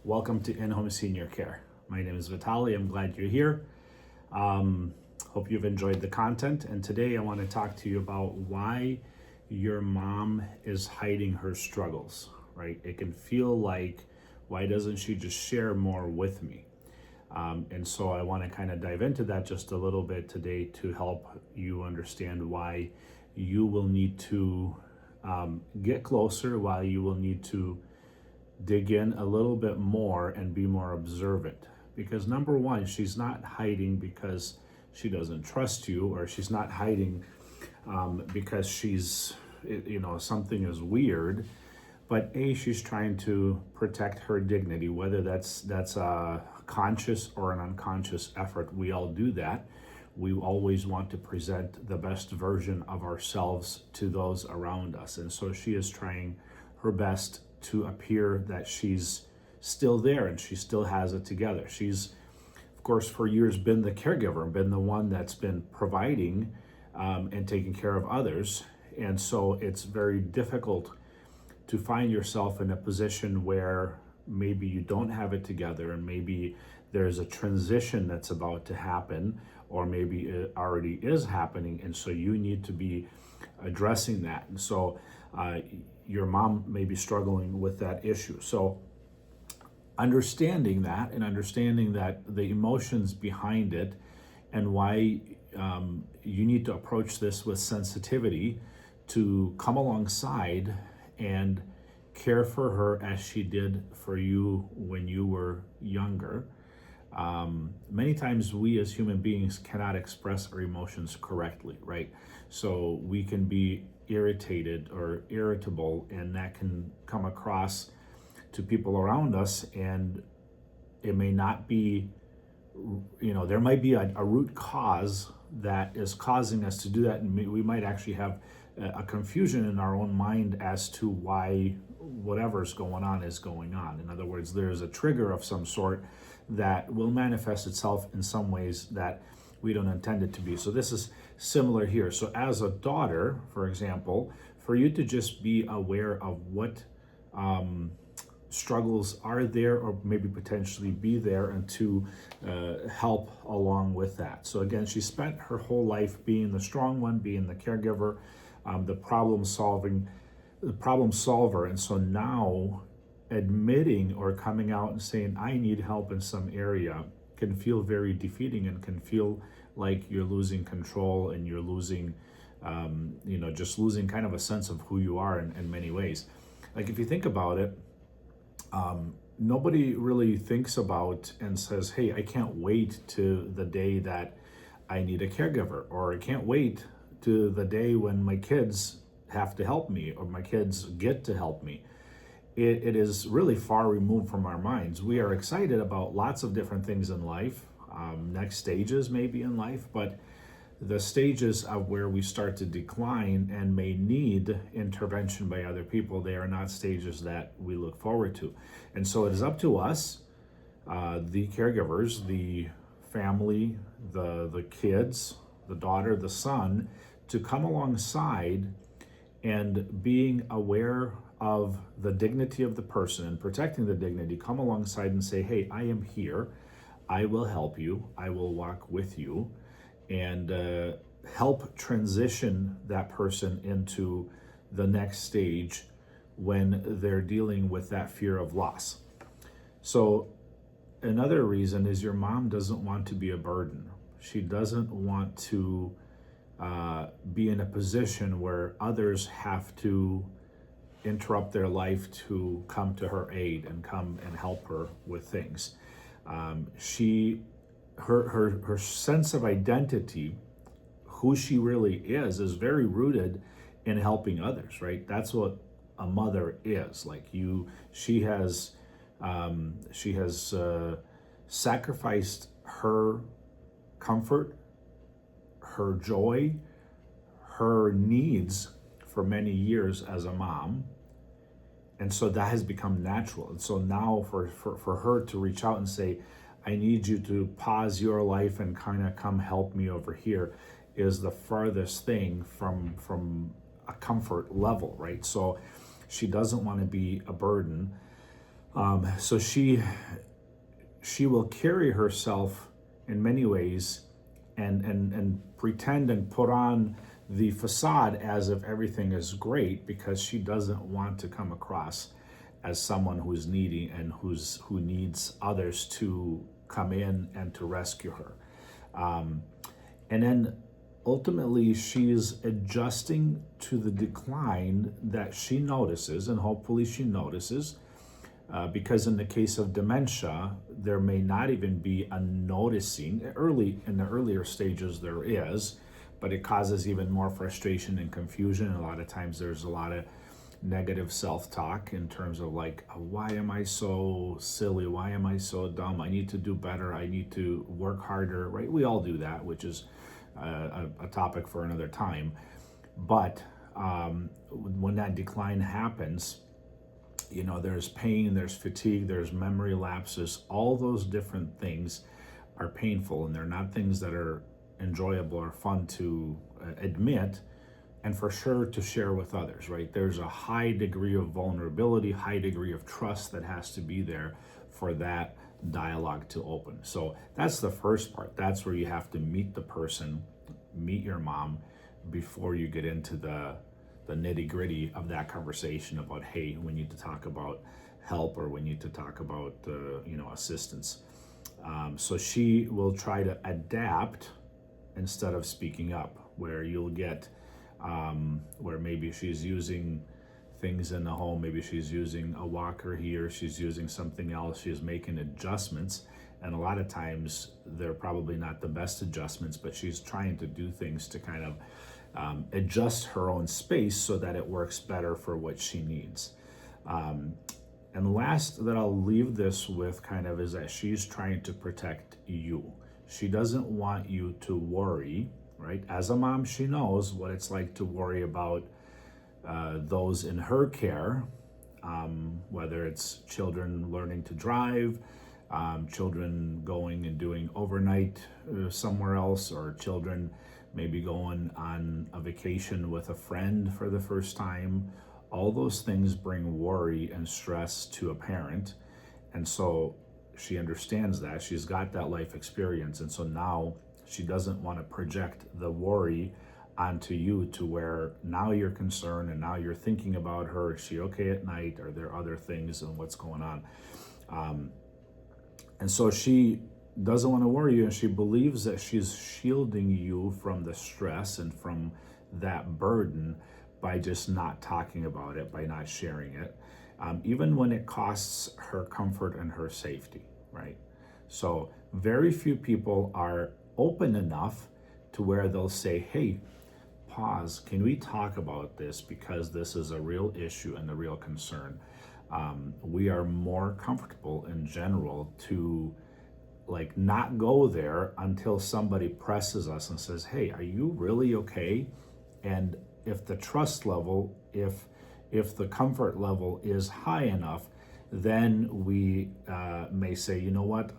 Welcome to inHom Senior Care. My name is Vitaly. I'm glad you're here. Hope you've enjoyed the content. And today I want to talk to you about why your mom is hiding her struggles, right? It can feel like, why doesn't she just share more with me? And so I want to kind of dive into that just a little bit today to help you understand why you will need to get closer, why you will need to dig in a little bit more and be more observant. Because number one, she's not hiding because she doesn't trust you, or she's not hiding because something is weird. But she's trying to protect her dignity, whether that's a conscious or an unconscious effort. We all do that. We always want to present the best version of ourselves to those around us. And so she is trying her best to appear that she's still there and she still has it together. She's, of course, for years been the caregiver and been the one that's been providing and taking care of others. And so it's very difficult to find yourself in a position where maybe you don't have it together, and maybe there's a transition that's about to happen, or maybe it already is happening, and so you need to be addressing that. And so your mom may be struggling with that issue. So understanding that, and understanding that the emotions behind it, and why you need to approach this with sensitivity to come alongside and care for her as she did for you when you were younger. Many times we as human beings cannot express our emotions correctly, right? So we can be irritated or irritable, and that can come across to people around us, and it may not be, there might be a root cause that is causing us to do that, and we might actually have a confusion in our own mind as to why whatever's going on is going on. In other words, there's a trigger of some sort that will manifest itself in some ways that we don't intend it to be. So this is similar here. So as a daughter, for example, for you to just be aware of what struggles are there, or maybe potentially be there, and to help along with that. So again, she spent her whole life being the strong one, being the caregiver, the problem solver. And so now admitting or coming out and saying, I need help in some area, can feel very defeating, and can feel like you're losing control, and you're losing, just losing kind of a sense of who you are in many ways. Like if you think about it, nobody really thinks about and says, hey, I can't wait to the day that I need a caregiver, or I can't wait to the day when my kids have to help me, or my kids get to help me. It is really far removed from our minds. We are excited about lots of different things in life, next stages maybe in life, but the stages of where we start to decline and may need intervention by other people, they are not stages that we look forward to. And so it is up to us, the caregivers, the family, the kids, the daughter, the son, to come alongside and being aware of the dignity of the person and protecting the dignity. Come alongside and say, hey, I am here. I will help you. I will walk with you, and help transition that person into the next stage when they're dealing with that fear of loss. So another reason is your mom doesn't want to be a burden. She doesn't want to be in a position where others have to interrupt their life to come to her aid and come and help her with things. Her sense of identity, who she really is very rooted in helping others, right? That's what a mother is. Like she has sacrificed her comfort, her joy, her needs for many years as a mom. And so that has become natural. And so now for her to reach out and say, I need you to pause your life and kind of come help me over here, is the farthest thing from a comfort level, right? So she doesn't want to be a burden. So she will carry herself in many ways and pretend and put on the facade as if everything is great, because she doesn't want to come across as someone who's needy and who needs others to come in and to rescue her. And then ultimately she's adjusting to the decline that she notices, and hopefully she notices, because in the case of dementia, there may not even be a noticing. In the earlier stages there is, but it causes even more frustration and confusion. And a lot of times there's a lot of negative self-talk in terms of like, why am I so silly? Why am I so dumb? I need to do better. I need to work harder, right? We all do that, which is a topic for another time. But when that decline happens, there's pain, there's fatigue, there's memory lapses. All those different things are painful, and they're not things that are enjoyable or fun to admit, and for sure to share with others, right? There's a high degree of vulnerability, high degree of trust that has to be there for that dialogue to open. So that's the first part. That's where you have to meet the person, meet your mom, before you get into the nitty gritty of that conversation about, hey, we need to talk about help, or we need to talk about, assistance. So she will try to adapt instead of speaking up, where you'll get, where maybe she's using things in the home, maybe she's using a walker here, she's using something else, she's making adjustments. And a lot of times they're probably not the best adjustments, but she's trying to do things to kind of adjust her own space so that it works better for what she needs. And last that I'll leave this with kind of is that she's trying to protect you. She doesn't want you to worry, right? As a mom, she knows what it's like to worry about those in her care, whether it's children learning to drive, children going and doing overnight somewhere else, or children maybe going on a vacation with a friend for the first time. All those things bring worry and stress to a parent. And so she understands that. She's got that life experience. And so now she doesn't want to project the worry onto you, to where now you're concerned and now you're thinking about her. Is she okay at night? Are there other things and what's going on? And so she doesn't want to worry you, and she believes that she's shielding you from the stress and from that burden by just not talking about it, by not sharing it, even when it costs her comfort and her safety, right? So very few people are open enough to where they'll say, hey, pause, can we talk about this, because this is a real issue and a real concern. We are more comfortable in general to not go there until somebody presses us and says, hey, are you really okay? And if the trust level, if the comfort level is high enough, then we may say, you know what,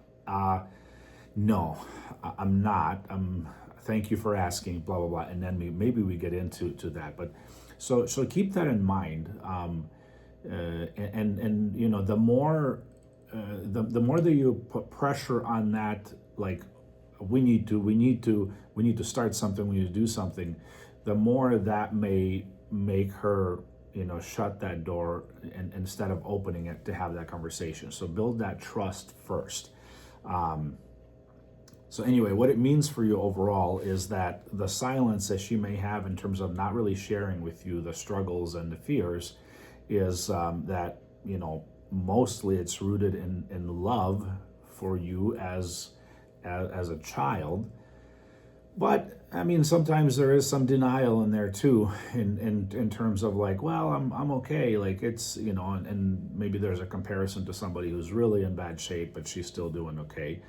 no, I'm not, thank you for asking, blah, blah, blah. And then maybe we get into that. But so keep that in mind. And the more the more that you put pressure on that, like we need to start something, we need to do something, the more that may make her shut that door, and instead of opening it to have that conversation. So build that trust first. So anyway, what it means for you overall is that the silence that she may have in terms of not really sharing with you the struggles and the fears is that mostly it's rooted in love for you as a child. But I mean, sometimes there is some denial in there too, in terms of like, well, I'm okay, like it's and maybe there's a comparison to somebody who's really in bad shape, but she's still doing okay.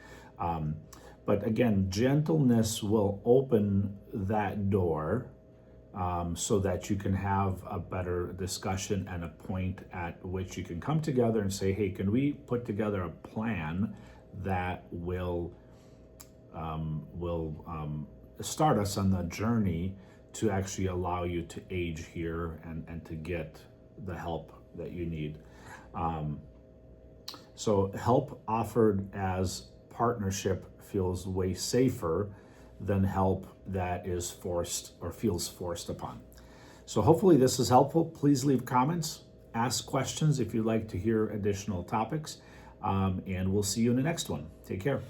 But again, gentleness will open that door, so that you can have a better discussion and a point at which you can come together and say, hey, can we put together a plan that will start us on the journey to actually allow you to age here and to get the help that you need. So help offered as partnership feels way safer than help that is forced or feels forced upon. So hopefully this is helpful. Please leave comments, ask questions if you'd like to hear additional topics, and we'll see you in the next one. Take care.